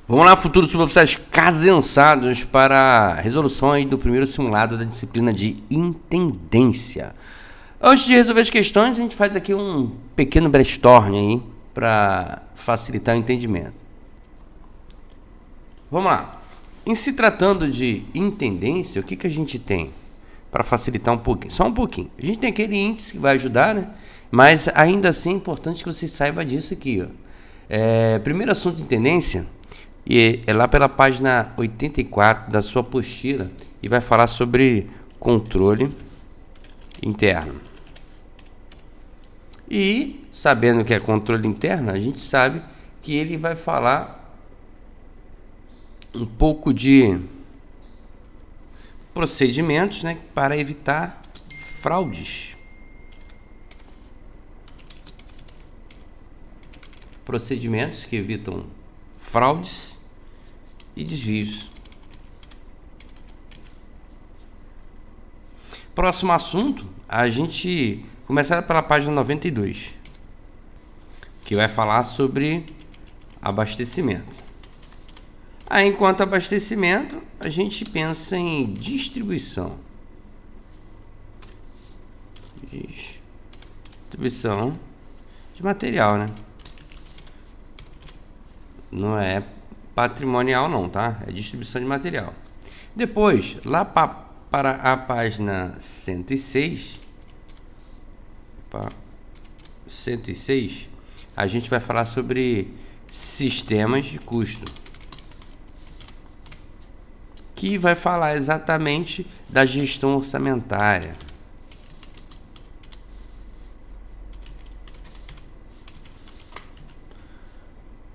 Vamos lá, futuros suboficiais casensados para a resolução aí do primeiro simulado da disciplina de intendência. Antes de resolver as questões, a gente faz aqui um pequeno brainstorm aí para facilitar o entendimento. Vamos lá. Em se tratando de intendência, o que a gente tem para facilitar um pouquinho? Só um pouquinho. A gente tem aquele índice que vai ajudar, né? Mas ainda assim é importante que você saiba disso aqui, ó. Primeiro assunto de intendência, e é lá pela página 84 da sua apostila, e vai falar sobre controle interno. E, sabendo que é controle interno, a gente sabe que ele vai falar um pouco de procedimentos, né, para evitar fraudes. Procedimentos que evitam fraudes e desvios. Próximo assunto, a gente começar pela página 92, que vai falar sobre abastecimento. Aí, enquanto abastecimento, a gente pensa em distribuição. Distribuição de material, né? Não é patrimonial não, tá? É distribuição de material. Depois, lá para a página 106, 106, a gente vai falar sobre sistemas de custo, que vai falar exatamente da gestão orçamentária.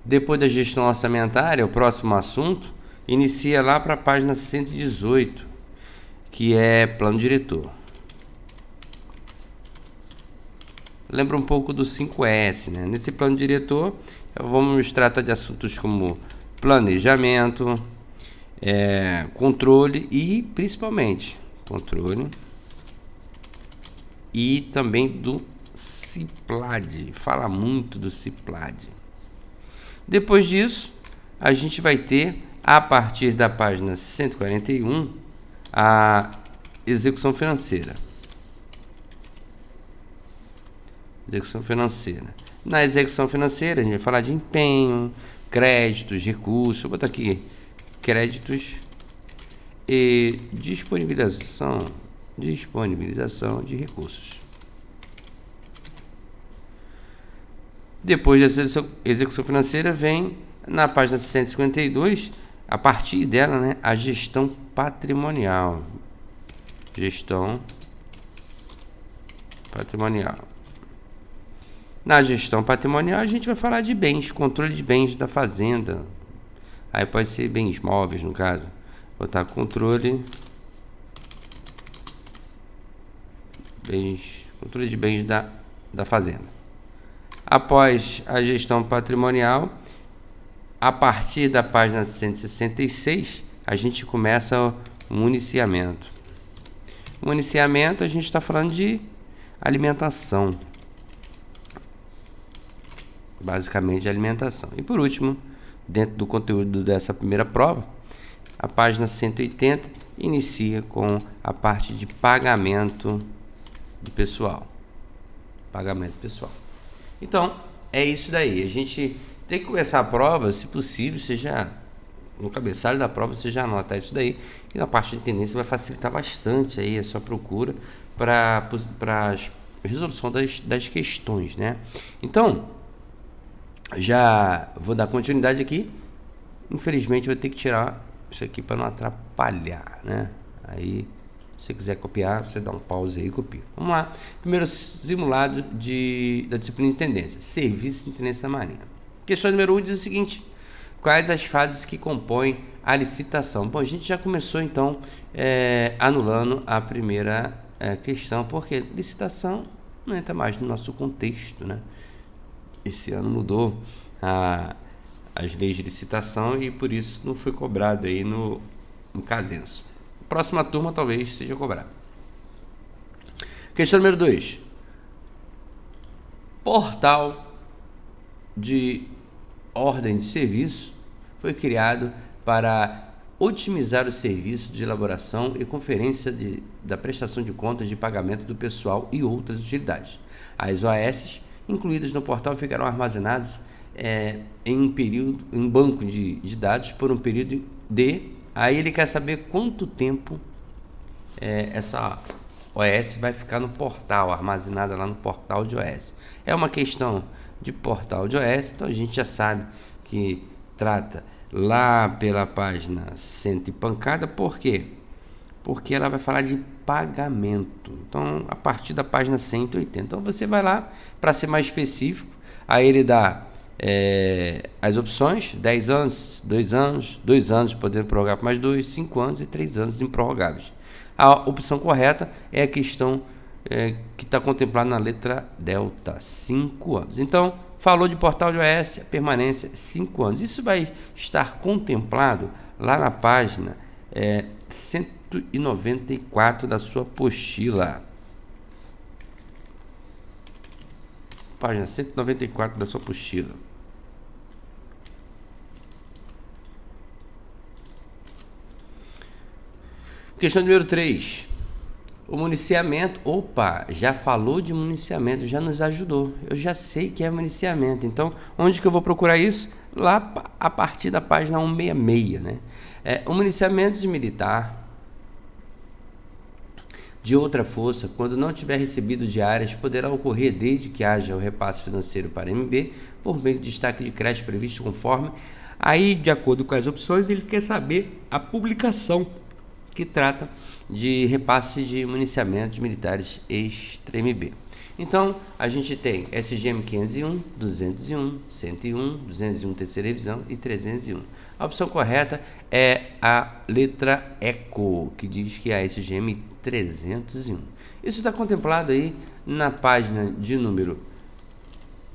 Depois da gestão orçamentária, o próximo assunto inicia lá para a página 118, que é plano diretor. Lembra um pouco do 5S, né? Nesse plano diretor, vamos tratar de assuntos como planejamento, controle e, principalmente, controle e também do CIPLAD. Fala muito do CIPLAD. Depois disso, a gente vai ter, a partir da página 141, a execução financeira. Execução financeira. Na execução financeira, a gente vai falar de empenho, créditos, recursos. Vou botar aqui créditos e disponibilização de recursos. Depois da execução financeira vem na página 152, a partir dela, né, a gestão patrimonial. Gestão patrimonial. Na gestão patrimonial a gente vai falar de bens, controle de bens da fazenda. Aí pode ser bens móveis, no caso. Botar controle de bens da fazenda. Após a gestão patrimonial, a partir da página 166, a gente começa o municiamento. Municiamento, a gente está falando de alimentação. Basicamente de alimentação. E por último, dentro do conteúdo dessa primeira prova, a página 180 inicia com a parte de pagamento do pessoal. Pagamento pessoal. Então, é isso daí. A gente tem que começar a prova, se possível, seja no cabeçalho da prova, você já anota isso daí, que na parte de tendência vai facilitar bastante aí a sua procura para a resolução das questões, né? Então, já vou dar continuidade aqui. Infelizmente, vou ter que tirar isso aqui para não atrapalhar, né? Aí, se você quiser copiar, você dá um pause aí e copia. Vamos lá. Primeiro simulado da disciplina de tendência. Serviço de intendência da Marinha. Questão número 1 diz o seguinte: quais as fases que compõem a licitação? Bom, a gente já começou, então, anulando a primeira questão, porque licitação não entra mais no nosso contexto, né? Esse ano mudou as leis de licitação e por isso não foi cobrado aí no Casenso. Próxima turma talvez seja cobrado. Questão número 2. Portal de ordem de serviço foi criado para otimizar o serviço de elaboração e conferência da prestação de contas de pagamento do pessoal e outras utilidades. As OAS incluídas no portal ficarão armazenadas em um banco de dados por um período aí ele quer saber quanto tempo essa OS vai ficar no portal, armazenada lá no portal de OS. É uma questão de portal de OS, então a gente já sabe que trata lá pela página 100 e pancada. Por quê? Porque ela vai falar de pagamento. Então, a partir da página 180. Então, você vai lá, para ser mais específico, aí ele dá as opções: 10 anos, 2 anos, 2 anos podendo prorrogar por mais 2, 5 anos e 3 anos improrrogáveis. A opção correta é a questão que está contemplada na letra delta, 5 anos. Então, falou de portal de OS, permanência 5 anos. Isso vai estar contemplado lá na página 194 da sua apostila. Página 194 da sua apostila. Questão número 3. O municiamento. Opa, já falou de municiamento, já nos ajudou. Eu já sei que é municiamento. Então, onde que eu vou procurar isso? Lá a partir da página 166, né? O municiamento de militar de outra força, quando não tiver recebido diárias, poderá ocorrer desde que haja o repasse financeiro para MB por meio de destaque de crédito previsto conforme. Aí, de acordo com as opções, ele quer saber a publicação que trata de repasse de municiamentos militares extra-MB. Então, a gente tem SGM 501, 201, 101, 201 terceira revisão e 301. A opção correta é a letra ECO, que diz que é a SGM 301. Isso está contemplado aí na página de número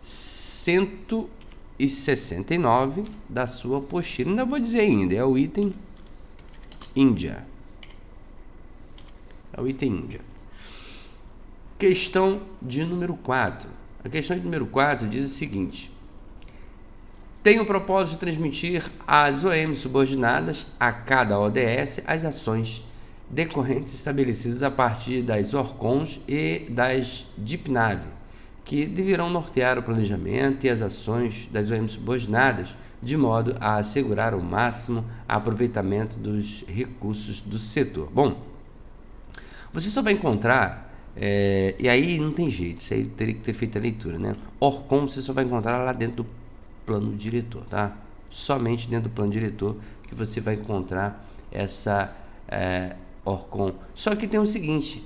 169 da sua apostila. Ainda vou dizer ainda, é o item Índia. É o item Índia. Questão de número 4. A questão de número 4 diz o seguinte: tem o propósito de transmitir às OM subordinadas a cada ODS as ações decorrentes estabelecidas a partir das ORCONs e das DIPNAV, que deverão nortear o planejamento e as ações das OM subordinadas, de modo a assegurar o máximo aproveitamento dos recursos do setor. Bom, você só vai encontrar, e aí não tem jeito, isso aí teria que ter feito a leitura, né? ORCON você só vai encontrar lá dentro do plano diretor, tá? Somente dentro do plano diretor que você vai encontrar essa ORCON. Só que tem o seguinte,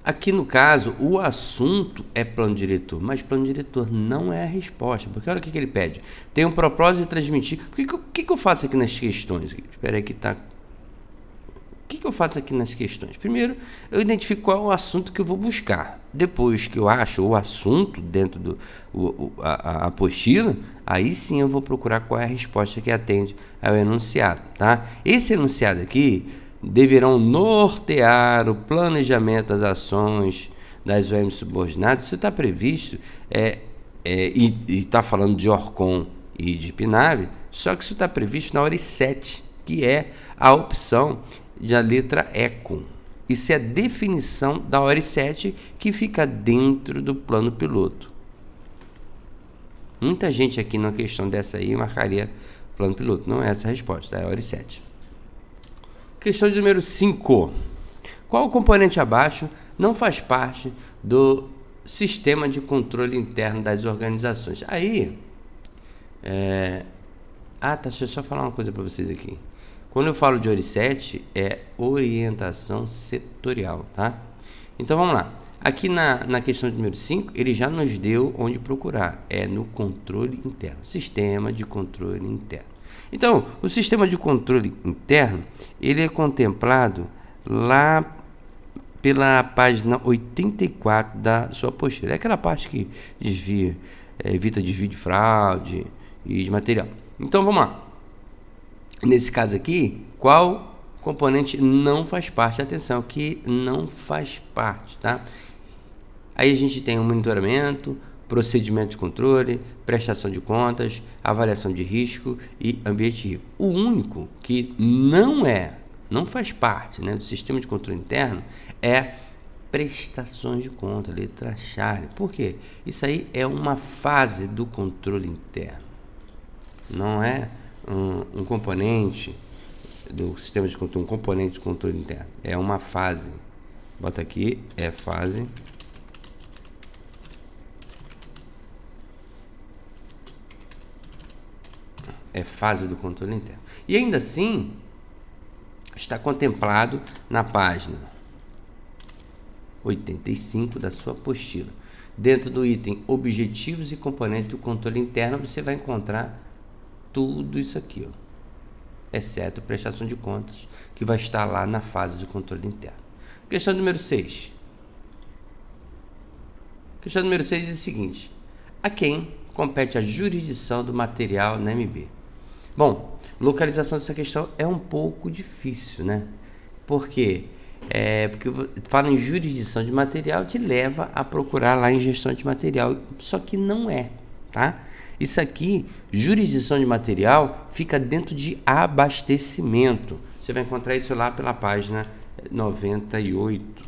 aqui no caso, o assunto é plano diretor, mas plano diretor não é a resposta, porque olha o que ele pede. Tem um propósito de transmitir. O que eu faço aqui nas questões? Espera aí que tá. O que eu faço aqui nas questões? Primeiro, eu identifico qual é o assunto que eu vou buscar. Depois que eu acho o assunto dentro a apostila, aí sim eu vou procurar qual é a resposta que atende ao enunciado, tá? Esse enunciado aqui deverão nortear o planejamento das ações das OM subordinadas. Isso está previsto e está falando de ORCON e de PNAV, só que isso está previsto na ORI 7, que é a opção da letra ECO. Isso é a definição da ORI 7 que fica dentro do plano piloto. Muita gente aqui na questão dessa aí marcaria plano piloto, não é essa a resposta, é a ORI 7. Questão de número 5. Qual o componente abaixo não faz parte do sistema de controle interno das organizações? Aí, deixa eu só falar uma coisa para vocês aqui. Quando eu falo de ORI 7, é orientação setorial, tá? Então, vamos lá. Aqui na questão de número 5, ele já nos deu onde procurar. É no controle interno. Sistema de controle interno. Então, o sistema de controle interno, ele é contemplado lá pela página 84 da sua apostila. É aquela parte que evita desvio de fraude e de material. Então, vamos lá. Nesse caso aqui, qual componente não faz parte? Atenção, que não faz parte, tá? Aí a gente tem o monitoramento, procedimento de controle, prestação de contas, avaliação de risco e ambiente rico. O único que não faz parte, né, do sistema de controle interno é prestações de conta, letra chave. Por quê? Isso aí é uma fase do controle interno. Não é um componente do sistema de controle, um componente de controle interno. É uma fase. Bota aqui, é fase. É fase do controle interno. E ainda assim, está contemplado na página 85 da sua apostila. Dentro do item Objetivos e Componentes do Controle Interno, você vai encontrar tudo isso aqui, ó, exceto prestação de contas, que vai estar lá na fase de controle interno. Questão número 6. Questão número 6 diz o seguinte: a quem compete a jurisdição do material na MB? Bom, localização dessa questão é um pouco difícil, né? Por quê? Porque fala em jurisdição de material, te leva a procurar lá em gestão de material, só que não é, tá? Isso aqui, jurisdição de material, fica dentro de abastecimento. Você vai encontrar isso lá pela página 98.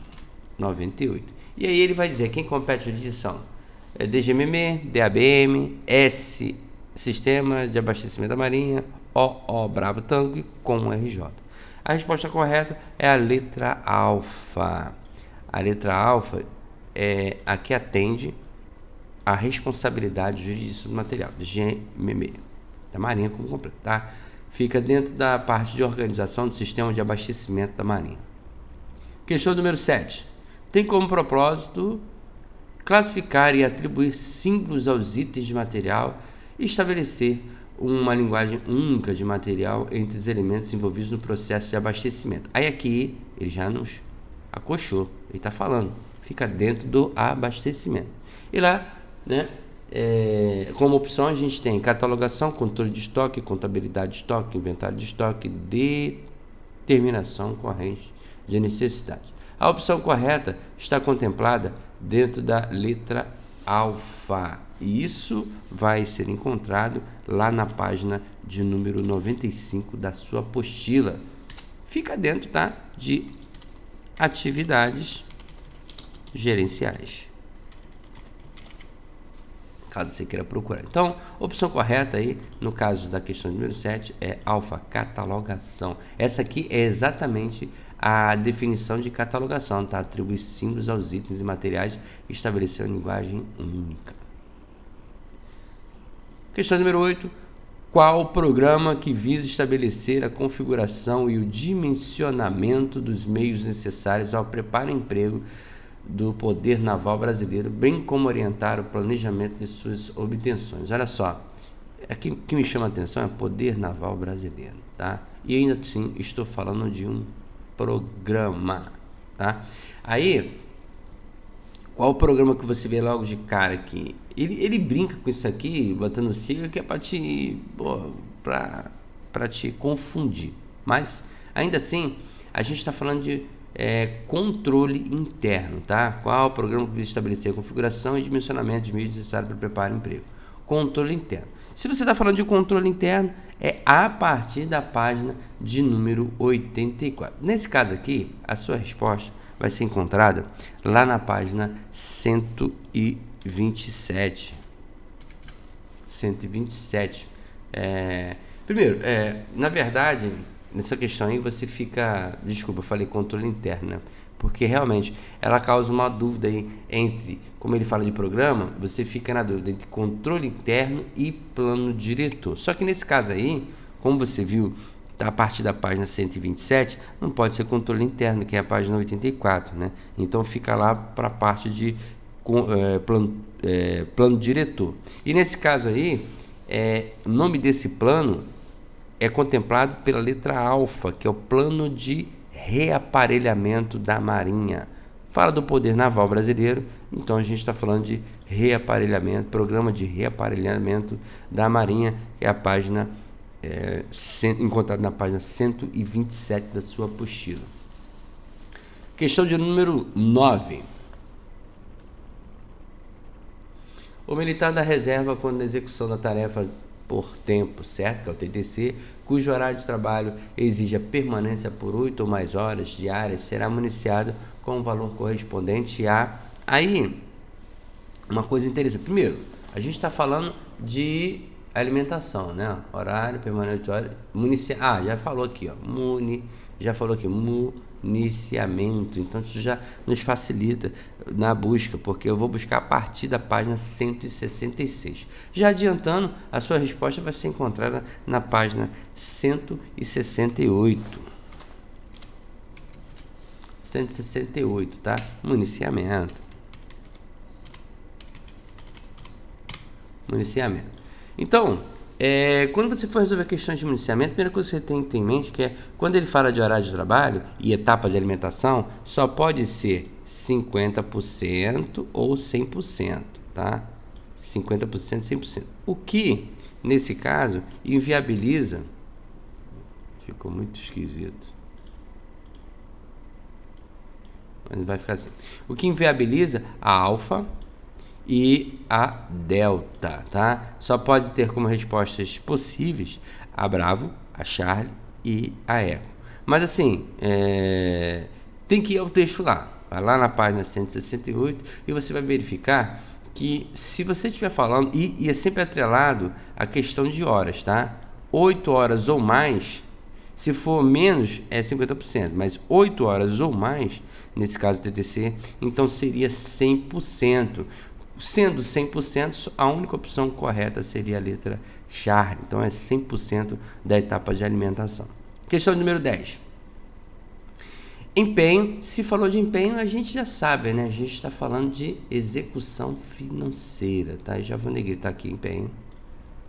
E aí ele vai dizer quem compete a jurisdição. DGMM, DABM, S, Sistema de Abastecimento da Marinha, OO Bravo Tango e com RJ. A resposta correta é a letra alfa. A letra alfa é a que atende a responsabilidade de jurisdição do material, GMM, da Marinha como completo, tá? Fica dentro da parte de organização do sistema de abastecimento da Marinha. Questão número 7. Tem como propósito classificar e atribuir símbolos aos itens de material e estabelecer uma linguagem única de material entre os elementos envolvidos no processo de abastecimento. Aí aqui ele já nos acochou, ele está falando, fica dentro do abastecimento. E lá, né, como opção a gente tem catalogação, controle de estoque, contabilidade de estoque, inventário de estoque, determinação corrente de necessidade. A opção correta está contemplada dentro da letra alfa. E isso vai ser encontrado lá na página de número 95 da sua apostila. Fica dentro, tá, de atividades gerenciais, caso você queira procurar. Então, a opção correta aí, no caso da questão número 7, é alfa, catalogação. Essa aqui é exatamente a definição de catalogação, tá? Atribuir símbolos aos itens e materiais e estabelecer uma linguagem única. Questão número 8. Qual o programa que visa estabelecer a configuração e o dimensionamento dos meios necessários ao preparo e emprego do poder naval brasileiro, bem como orientar o planejamento de suas obtenções? Olha só, aqui que me chama a atenção é poder naval brasileiro, tá? E ainda assim estou falando de um programa, tá? Aí, qual o programa que você vê logo de cara aqui? Ele brinca com isso aqui, botando sigla, que é para te confundir. Mas, ainda assim, a gente está falando de controle interno, tá? Qual o programa que visa estabelecer a configuração e dimensionamento de meios necessários para preparar o emprego? Controle interno. Se você está falando de controle interno, é a partir da página de número 84. Nesse caso aqui, a sua resposta vai ser encontrada lá na página 127. 127. Primeiro, na verdade, nessa questão aí você fica... Desculpa, eu falei controle interno, né? Porque realmente ela causa uma dúvida aí entre, como ele fala de programa, você fica na dúvida entre controle interno e plano diretor. Só que nesse caso aí, como você viu, a partir da página 127, não pode ser controle interno, que é a página 84, né? Então fica lá para a parte de plano diretor. E nesse caso aí, o nome desse plano é contemplado pela letra alfa, que é o plano de reaparelhamento da Marinha. Fala do poder naval brasileiro, então a gente está falando de reaparelhamento, programa de reaparelhamento da Marinha, que é a página encontrado na página 127 da sua apostila. Questão de número 9. O militar da reserva, quando a execução da tarefa por tempo certo, que é o TTC, cujo horário de trabalho exige a permanência por 8 ou mais horas diárias, será municiado com o valor correspondente a... Aí, uma coisa interessante. Primeiro, a gente está falando de alimentação, né? Horário, permanente, horário, já falou aqui, ó. Municiamento. Então isso já nos facilita na busca, porque eu vou buscar a partir da página 166. Já adiantando, a sua resposta vai ser encontrada na página 168. 168, tá? Municiamento. Então, quando você for resolver questões de municiamento, a primeira coisa que você tem que ter em mente que é, quando ele fala de horário de trabalho e etapa de alimentação, só pode ser 50% ou 100%, tá? 50%, 100%. O que, nesse caso, inviabiliza... Ficou muito esquisito. Mas vai ficar assim. O que inviabiliza a alfa e a delta, tá? Só pode ter como respostas possíveis a Bravo, a Charlie e a Eco. Mas assim, tem que ir ao texto lá. Vai lá na página 168 e você vai verificar que se você estiver falando, e é sempre atrelado a questão de horas, tá? 8 horas ou mais, se for menos é 50%, mas 8 horas ou mais, nesse caso TTC, então seria 100%. Sendo 100%, a única opção correta seria a letra Charlie. Então é 100% da etapa de alimentação. Questão número 10. Empenho. Se falou de empenho, a gente já sabe, né? A gente está falando de execução financeira, tá? E já vou negritar aqui empenho.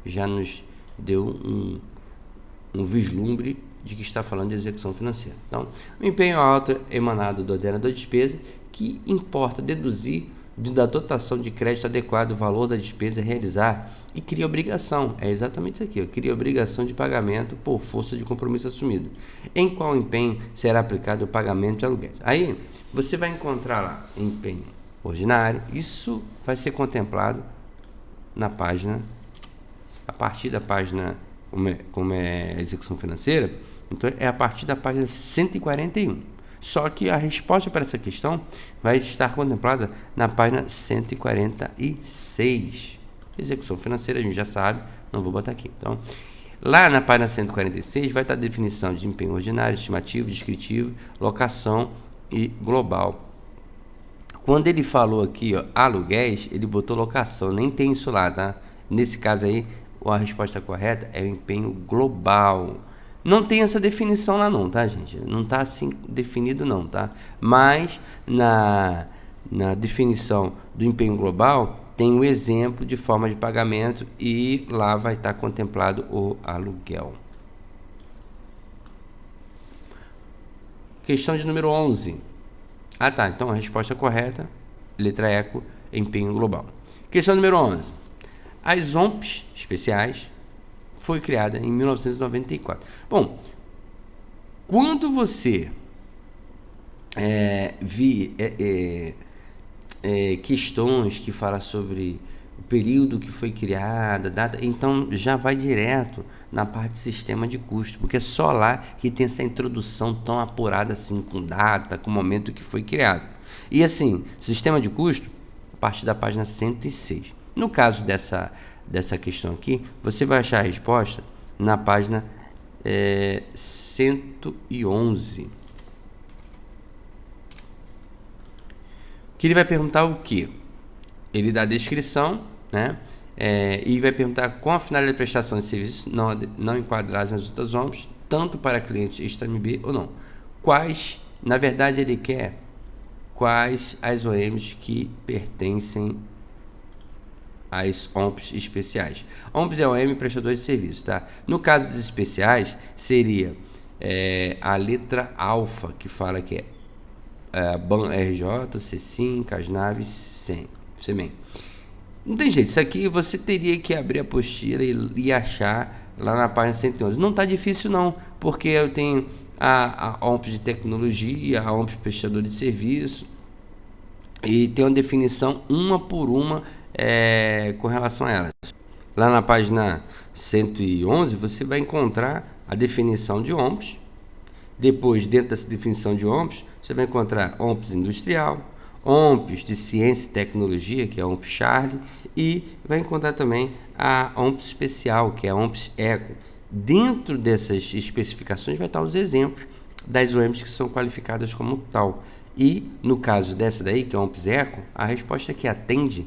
Já nos deu um vislumbre de que está falando de execução financeira. Então, o empenho alto emanado do ordenador de despesa, que importa deduzir da dotação de crédito adequado o valor da despesa a realizar e cria obrigação, é exatamente isso aqui, ó, cria obrigação de pagamento por força de compromisso assumido, em qual empenho será aplicado o pagamento de aluguéis. Aí você vai encontrar lá empenho ordinário, isso vai ser contemplado na página, a partir da página, como é execução financeira, então é a partir da página 141. Só que a resposta para essa questão vai estar contemplada na página 146. Execução financeira, a gente já sabe, não vou botar aqui. Então, lá na página 146 vai estar a definição de empenho ordinário, estimativo, descritivo, locação e global. Quando ele falou aqui, ó, aluguéis, ele botou locação, nem tem isso lá, tá? Nesse caso aí, a resposta correta é o empenho global. Não tem essa definição lá não, tá, gente? Não está assim definido não, tá? Mas na definição do empenho global tem o exemplo de forma de pagamento e lá vai estar contemplado o aluguel. Questão de número 11. Ah, tá. Então a resposta correta, letra eco, empenho global. Questão número 11. As OMPs especiais foi criada em 1994. Bom, quando você questões que falam sobre o período que foi criada, data, então já vai direto na parte de sistema de custo, porque é só lá que tem essa introdução tão apurada assim, com data, com o momento que foi criado. E assim, sistema de custo, a partir da página 106. No caso dessa questão aqui, você vai achar a resposta na página 111. Que ele vai perguntar o que? Ele dá a descrição, né? E vai perguntar com a finalidade de prestação de serviços não enquadrados nas outras OMPs, tanto para clientes extra-MB ou não. Quais, na verdade, ele quer quais as OMs que pertencem as OMPs especiais. OMPs é OM prestador de serviço, tá? No caso dos especiais, seria a letra alfa, que fala que é BAN RJ, CSIM, Casnaves, CEMEN. Não tem jeito, isso aqui você teria que abrir a apostila e achar lá na página 111. Não está difícil não, porque eu tenho a OMPs de tecnologia, a OMPs prestador de serviço, e tem uma definição uma por uma com relação a elas. Lá na página 111 você vai encontrar a definição de OMPs. Depois, dentro dessa definição de OMPs, você vai encontrar OMPs industrial, OMPs de ciência e tecnologia, que é a OMP Charlie, e vai encontrar também a OMPs especial, que é a OMPs Eco. Dentro dessas especificações vai estar os exemplos das OMPs que são qualificadas como tal. E no caso dessa daí, que é a OMPs Eco, a resposta que atende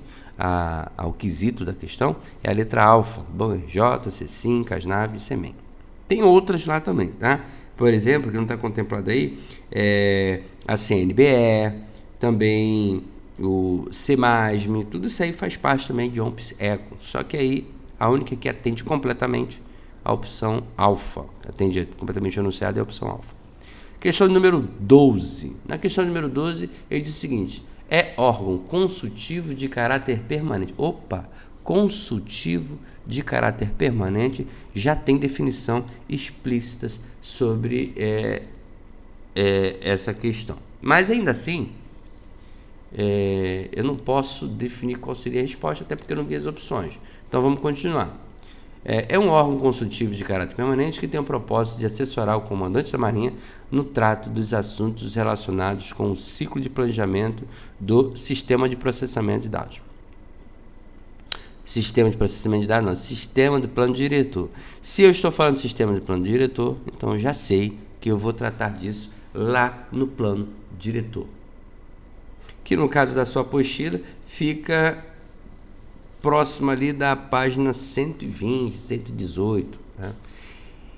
ao quesito da questão é a letra alfa, J, C5, Casnave e Semen. Tem outras lá também, tá? Por exemplo, que não está contemplado aí, a CNBE, também o CEMASME, tudo isso aí faz parte também de OMPs Eco. Só que aí a única que atende completamente a opção alfa, atende completamente anunciada é a opção alfa. Questão número 12. Na questão número 12, ele diz o seguinte: é órgão consultivo de caráter permanente. Opa! Consultivo de caráter permanente já tem definição explícitas sobre essa questão. Mas ainda assim, eu não posso definir qual seria a resposta, até porque eu não vi as opções. Então vamos continuar. É um órgão consultivo de caráter permanente que tem o propósito de assessorar o comandante da Marinha no trato dos assuntos relacionados com o ciclo de planejamento do sistema de processamento de dados. Sistema de processamento de dados, não, sistema de plano diretor. Se eu estou falando de sistema de plano diretor, então eu já sei que eu vou tratar disso lá no plano diretor. Que no caso da sua apostila fica próximo ali da página 120, 118. Né?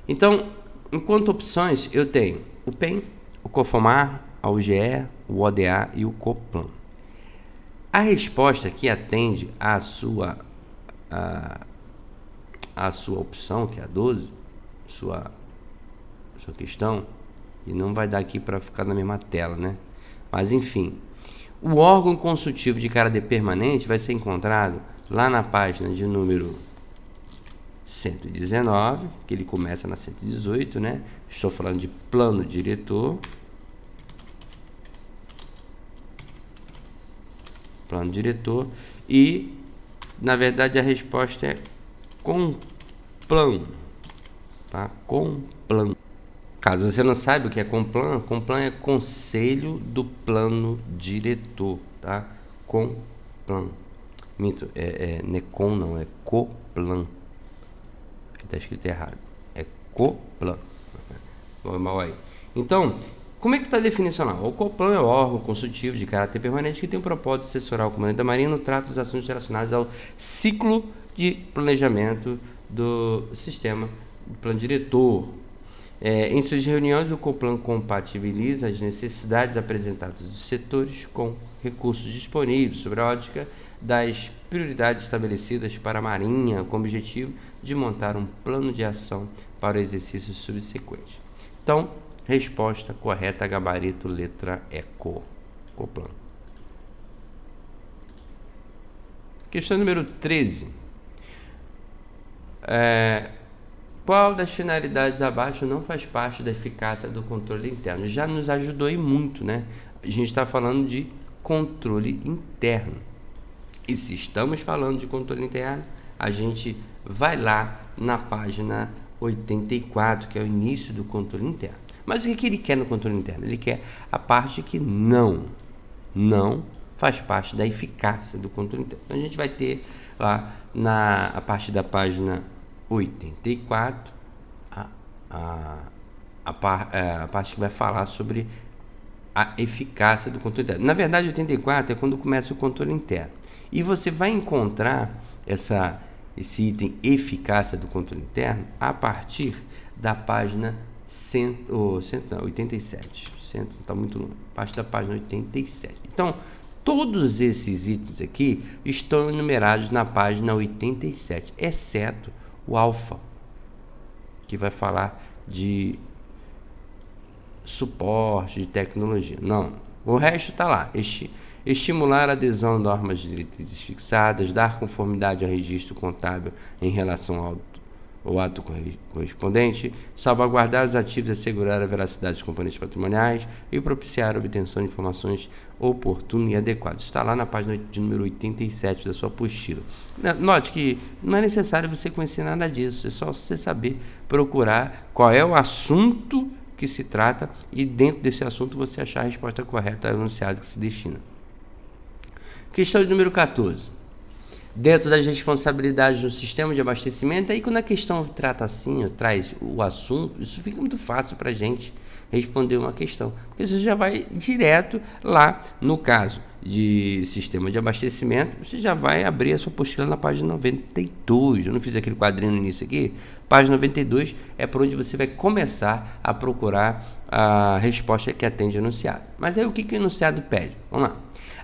Então, enquanto opções, eu tenho o PEN, o COFOMAR, a UGE, o ODA e o COPLAN. A resposta que atende à sua opção, que é a 12, sua questão, e não vai dar aqui para ficar na mesma tela, né? Mas enfim, o órgão consultivo de caráter permanente vai ser encontrado lá na página de número 119, que ele começa na 118, né? Estou falando de plano diretor. Plano diretor. E, na verdade, a resposta é COMPLAN. Tá? COMPLAN. Caso você não saiba o que é COMPLAN, COMPLAN é Conselho do Plano Diretor. Tá? COMPLAN. Mito, NECOM não, é COPLAN. Está escrito errado. É COPLAN. Normal aí. Então, como é que está a definição lá? O COPLAN é o órgão consultivo de caráter permanente que tem o propósito de assessorar o comandante da Marinha no trato dos assuntos relacionados ao ciclo de planejamento do sistema do plano diretor. Em suas reuniões, o COPLAN compatibiliza as necessidades apresentadas dos setores com recursos disponíveis sobre a ótica das prioridades estabelecidas para a Marinha, com o objetivo de montar um plano de ação para o exercício subsequente. Então, resposta correta, gabarito, letra ECO. COPLAN. Questão número 13. Qual das finalidades abaixo não faz parte da eficácia do controle interno? Já nos ajudou aí muito, né? A gente está falando de controle interno. E se estamos falando de controle interno, a gente vai lá na página 84, que é o início do controle interno. Mas o que ele quer no controle interno? Ele quer a parte que não faz parte da eficácia do controle interno. Então, a gente vai ter lá a partir da página 84 a parte que vai falar sobre a eficácia do controle interno. Na verdade, 84 é quando começa o controle interno. E você vai encontrar esse item eficácia do controle interno a partir da página 87. Está muito longe. Parte da página 87. Então, todos esses itens aqui estão enumerados na página 87, exceto o alfa, que vai falar de suporte, de tecnologia. Não, o resto está lá. Estimular a adesão a normas de diretrizes fixadas, dar conformidade ao registro contábil em relação ao o ato correspondente, salvaguardar os ativos, assegurar a veracidade dos componentes patrimoniais e propiciar a obtenção de informações oportunas e adequadas. Está lá na página de número 87 da sua apostila. Note que não é necessário você conhecer nada disso, é só você saber procurar qual é o assunto que se trata e dentro desse assunto você achar a resposta correta ao enunciado que se destina. Questão de número 14. Dentro das responsabilidades do sistema de abastecimento, aí quando a questão trata assim, traz o assunto, isso fica muito fácil para a gente responder uma questão, porque você já vai direto lá no caso de sistema de abastecimento, você já vai abrir a sua apostila na página 92, eu não fiz aquele quadrinho no início aqui, página 92 é por onde você vai começar a procurar a resposta que atende ao enunciado. Mas aí o que o enunciado pede? Vamos lá.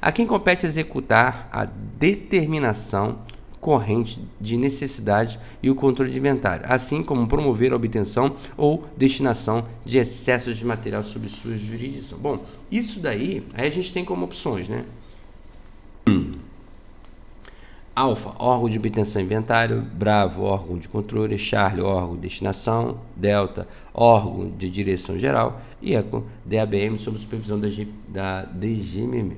A quem compete executar a determinação corrente de necessidade e o controle de inventário, assim como promover a obtenção ou destinação de excessos de material sob sua jurisdição. Bom, isso daí, aí a gente tem como opções, né? Alfa, órgão de obtenção e inventário. Bravo, órgão de controle. Charlie, órgão de destinação. Delta, órgão de direção geral. E Eco, DABM, sob supervisão da DGMM.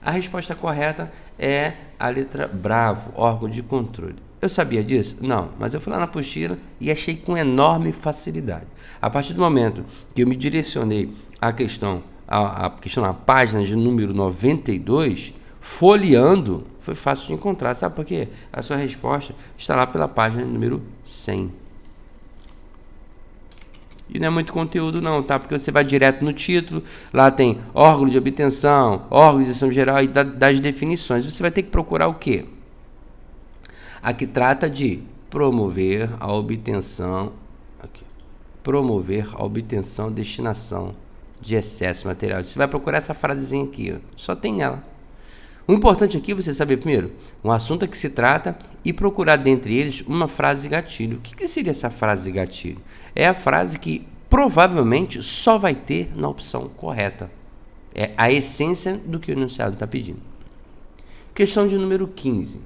A resposta correta é a letra Bravo, órgão de controle. Eu sabia disso? Não, mas eu fui lá na apostila e achei com enorme facilidade. A partir do momento que eu me direcionei à questão, à página de número 92, folheando, foi fácil de encontrar. Sabe por quê? A sua resposta está lá pela página número 100. E não é muito conteúdo não, tá? Porque você vai direto no título, lá tem órgão de obtenção, órgão de direção geral e das definições. Você vai ter que procurar o quê? A que trata de promover a obtenção, destinação de excesso material. Você vai procurar essa frasezinha aqui, ó. Só tem nela. O importante aqui é você saber primeiro um assunto a que se trata e procurar dentre eles uma frase gatilho. O que seria essa frase gatilho? É a frase que provavelmente só vai ter na opção correta. É a essência do que o enunciado está pedindo. Questão de número 15.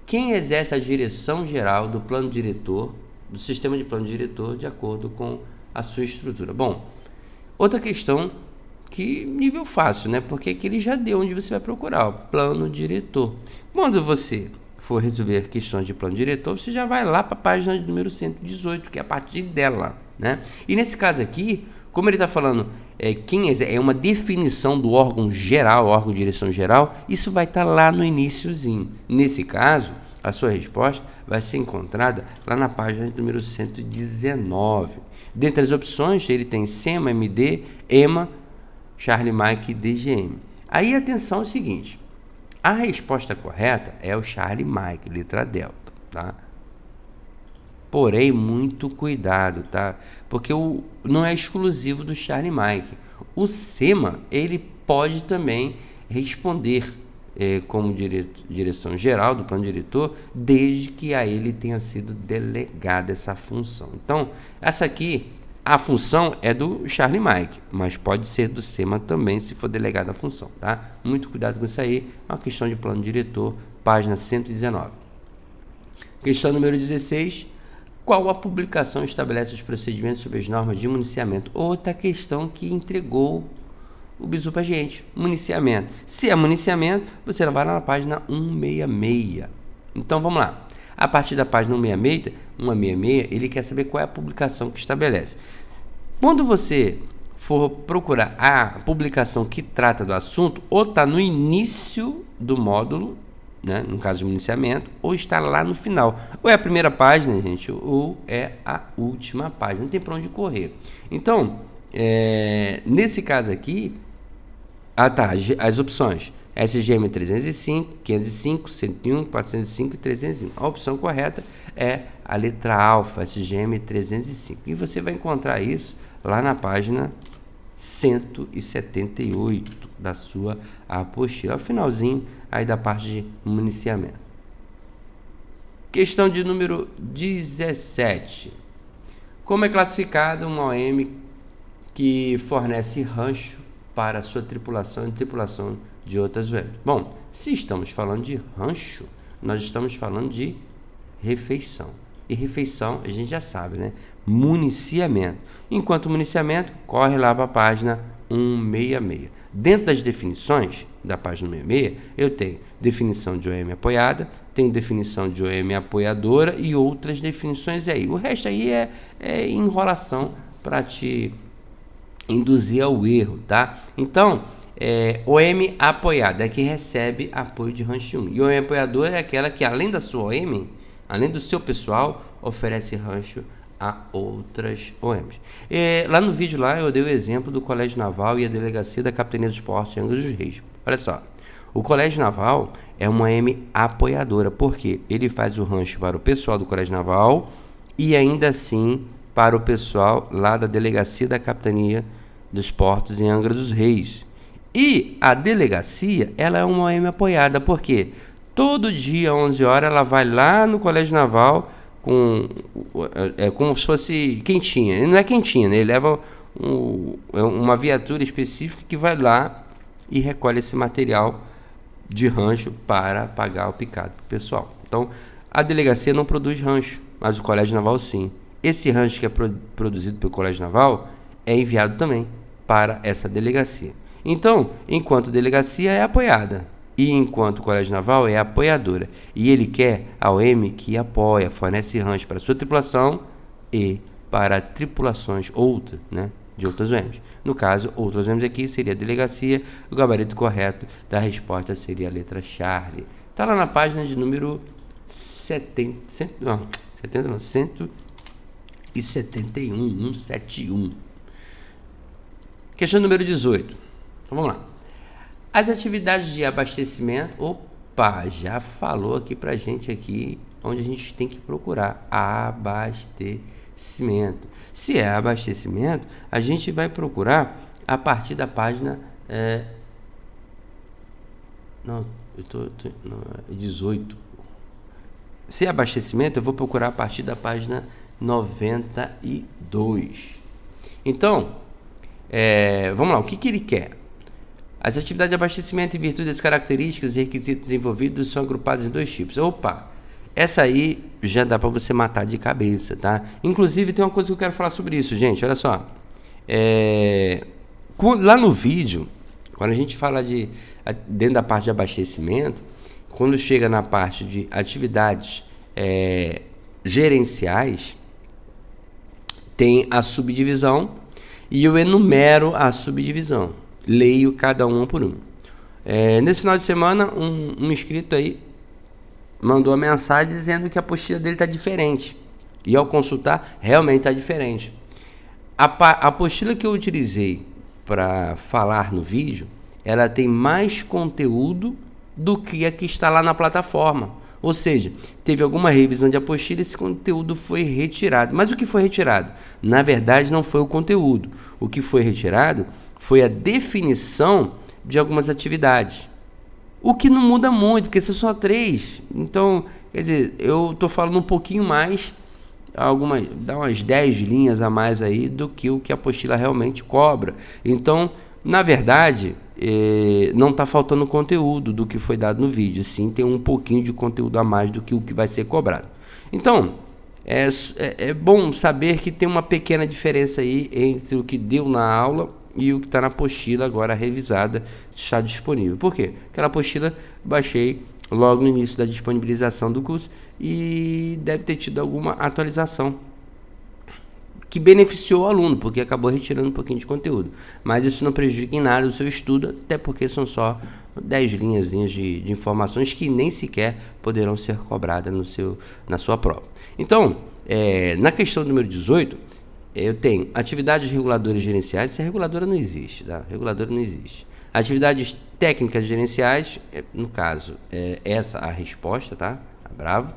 Quem exerce a direção geral do plano diretor, do sistema de plano diretor, de acordo com a sua estrutura? Bom, outra questão que nível fácil, né? Porque aqui ele já deu onde você vai procurar, o plano diretor. Quando você for resolver questões de plano diretor, você já vai lá para a página de número 118, que é a partir dela, né? E nesse caso aqui, como ele está falando, é uma definição do órgão geral, órgão de direção geral, isso vai estar lá no iniciozinho. Nesse caso, a sua resposta vai ser encontrada lá na página de número 119. Dentre as opções, ele tem SEMA, MD, EMA, Charlie, Mike e DGM. Aí atenção é o seguinte, a resposta correta é o Charlie, Mike, letra delta, tá? Porém, muito cuidado, tá? Porque não é exclusivo do Charlie, Mike. O SEMA, ele pode também responder como direção geral do plano diretor, desde que a ele tenha sido delegada essa função. Então, essa aqui, a função é do Charlie, Mike, mas pode ser do SEMA também, se for delegada a função, tá? Muito cuidado com isso aí, é uma questão de plano diretor, página 119. Questão número 16, qual a publicação estabelece os procedimentos sobre as normas de municiamento? Outra questão que entregou o bizu pra gente, municiamento. Se é municiamento, você vai lá na página 166. Então, vamos lá. A partir da página 166, ele quer saber qual é a publicação que estabelece. Quando você for procurar a publicação que trata do assunto, ou está no início do módulo, né, no caso de municiamento, ou está lá no final. Ou é a primeira página, gente, ou é a última página. Não tem para onde correr. Então, nesse caso aqui, as opções. SGM 305, 505, 101, 405 e 305. A opção correta é a letra alfa, SGM 305. E você vai encontrar isso lá na página 178 da sua apostila, ao finalzinho aí da parte de municiamento. Questão de número 17. Como é classificada uma OM que fornece rancho para a sua tripulação e tripulação de outras OMs? Bom, se estamos falando de rancho, nós estamos falando de refeição. E refeição, a gente já sabe, né? Municiamento. Enquanto municiamento, corre lá para a página 166. Dentro das definições da página 166, eu tenho definição de OM apoiada, tenho definição de OM apoiadora e outras definições aí. O resto aí é enrolação para te induzir ao erro, tá? Então, OM apoiada é que recebe apoio de rancho 1. E OM apoiadora é aquela que, além da sua OM, além do seu pessoal, oferece rancho a outras OMs. Lá no vídeo eu dei o exemplo do Colégio Naval e a Delegacia da Capitania dos Portos em Angra dos Reis. Olha só, o Colégio Naval é uma OM apoiadora, porque ele faz o rancho para o pessoal do Colégio Naval e ainda assim para o pessoal lá da Delegacia da Capitania dos Portos em Angra dos Reis. E a delegacia, ela é uma OM apoiada, porque todo dia, 11 horas, ela vai lá no Colégio Naval como se fosse quentinha. Ele não é quentinha, né? Ele leva uma viatura específica que vai lá e recolhe esse material de rancho para pagar o picado para o pessoal. Então, a delegacia não produz rancho, mas o Colégio Naval sim. Esse rancho que é produzido pelo Colégio Naval é enviado também para essa delegacia. Então, enquanto delegacia é apoiada, e enquanto o Colégio Naval é apoiadora, e ele quer a OM que apoia, fornece rancho para a sua tripulação e para tripulações outras, né, de outras OMs. No caso, outras OMs aqui seria a delegacia, o gabarito correto da resposta seria a letra Charlie. Está lá na página de número 171, 171. Questão número 18. Então, vamos lá. As atividades de abastecimento, já falou aqui pra gente aqui onde a gente tem que procurar abastecimento. Se é abastecimento, a gente vai procurar a partir da página 18. Se é abastecimento, eu vou procurar a partir da página 92. Então, vamos lá, o que ele quer? As atividades de abastecimento, em virtude das características e requisitos envolvidos, são agrupadas em dois tipos. Essa aí já dá para você matar de cabeça, tá? Inclusive, tem uma coisa que eu quero falar sobre isso, gente. Olha só. Lá no vídeo, quando a gente fala dentro da parte de abastecimento, quando chega na parte de atividades gerenciais, tem a subdivisão e eu enumero a subdivisão. Leio cada uma por uma. Nesse final de semana, um inscrito aí mandou uma mensagem dizendo que a apostila dele está diferente. E ao consultar, realmente está diferente. A apostila que eu utilizei para falar no vídeo, ela tem mais conteúdo do que a que está lá na plataforma. Ou seja, teve alguma revisão de apostila e esse conteúdo foi retirado. Mas o que foi retirado? Na verdade, não foi o conteúdo. O que foi retirado foi a definição de algumas atividades. O que não muda muito, porque são só 3. Então, quer dizer, eu estou falando um pouquinho mais, dá umas 10 linhas a mais aí do que o que a apostila realmente cobra. Então, na verdade, não está faltando conteúdo do que foi dado no vídeo. Sim, tem um pouquinho de conteúdo a mais do que o que vai ser cobrado. Então, é bom saber que tem uma pequena diferença aí entre o que deu na aula e o que está na apostila agora revisada, está disponível. Por quê? Aquela apostila baixei logo no início da disponibilização do curso e deve ter tido alguma atualização que beneficiou o aluno, porque acabou retirando um pouquinho de conteúdo. Mas isso não prejudica em nada o seu estudo, até porque são só 10 linhas de informações que nem sequer poderão ser cobradas na sua prova. Então, na questão número 18, eu tenho atividades reguladoras gerenciais. Essa reguladora não existe, tá? Reguladora não existe. Atividades técnicas gerenciais, no caso, essa a resposta, tá? Bravo.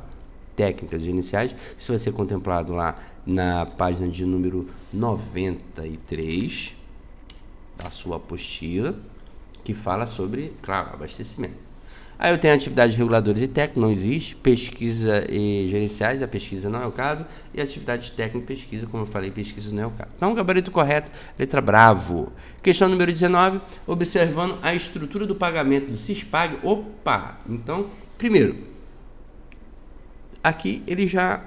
Técnicas gerenciais. Isso vai ser contemplado lá na página de número 93 da sua apostila, que fala sobre, claro, abastecimento. Aí eu tenho atividades reguladoras e técnicas, não existe. Pesquisa e gerenciais, a pesquisa não é o caso. E atividades técnicas e pesquisa, como eu falei, pesquisa não é o caso. Então, gabarito correto, letra bravo. Questão número 19, observando a estrutura do pagamento do CISPAG. Então, primeiro, aqui ele já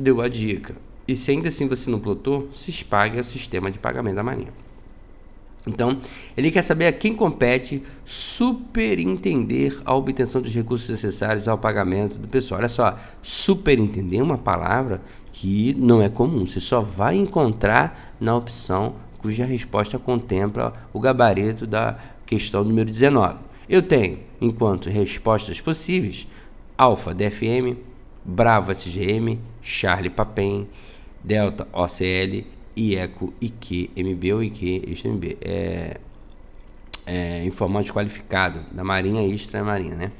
deu a dica. E se ainda assim você não plotou, se pague ao sistema de pagamento da Marinha. Então, ele quer saber a quem compete superintender a obtenção dos recursos necessários ao pagamento do pessoal. Olha só, superintender é uma palavra que não é comum. Você só vai encontrar na opção cuja resposta contempla o gabarito da questão número 19. Eu tenho, enquanto respostas possíveis, Alfa DFM, Bravo SGM, Charlie Papem, Delta OCL, IECO, IQ, MB ou IQ, MB, informante qualificado da Marinha e Extramarinha, né?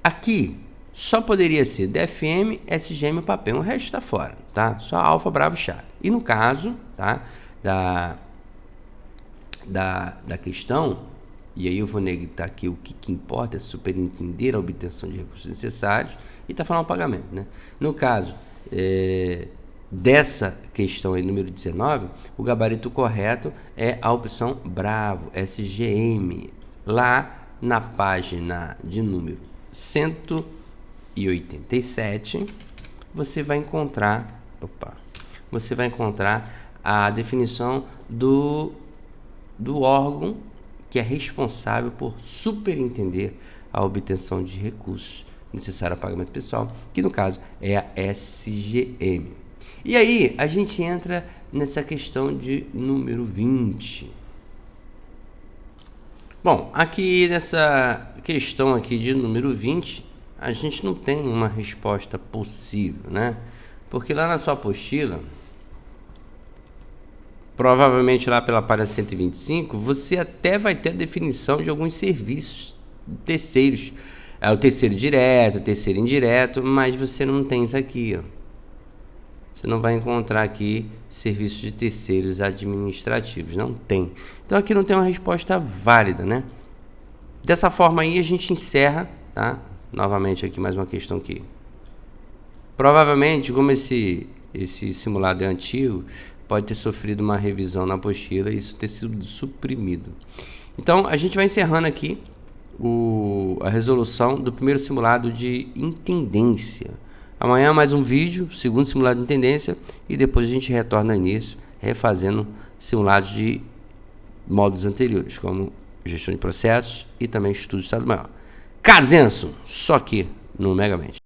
Aqui só poderia ser DFM, SGM e Papem, o resto está fora, tá? Só Alfa, Bravo e Charlie. E no caso, tá, da questão, e aí eu vou negrar aqui o que importa é superintender a obtenção de recursos necessários e tá falando o pagamento, né? No caso, dessa questão aí, número 19, o gabarito correto é a opção Bravo, SGM. Lá na página de número 187, você vai encontrar a definição do órgão que é responsável por superintender a obtenção de recursos necessários ao pagamento pessoal, que no caso é a SGM. E aí a gente entra nessa questão de número 20. Bom, aqui nessa questão aqui de número 20, a gente não tem uma resposta possível, né? Porque lá na sua apostila, provavelmente lá pela página 125, você até vai ter a definição de alguns serviços terceiros. É o terceiro direto, o terceiro indireto, mas você não tem isso aqui, ó. Você não vai encontrar aqui serviços de terceiros administrativos, não tem. Então aqui não tem uma resposta válida, né? Dessa forma aí a gente encerra, tá? Novamente aqui mais uma questão aqui. Provavelmente, como esse simulado é antigo, pode ter sofrido uma revisão na apostila e isso ter sido suprimido. Então a gente vai encerrando aqui a resolução do primeiro simulado de intendência. Amanhã mais um vídeo, segundo simulado de intendência, e depois a gente retorna nisso, refazendo simulados de módulos anteriores, como gestão de processos e também estudo de Estado Maior. Casenso, só aqui no Megamente.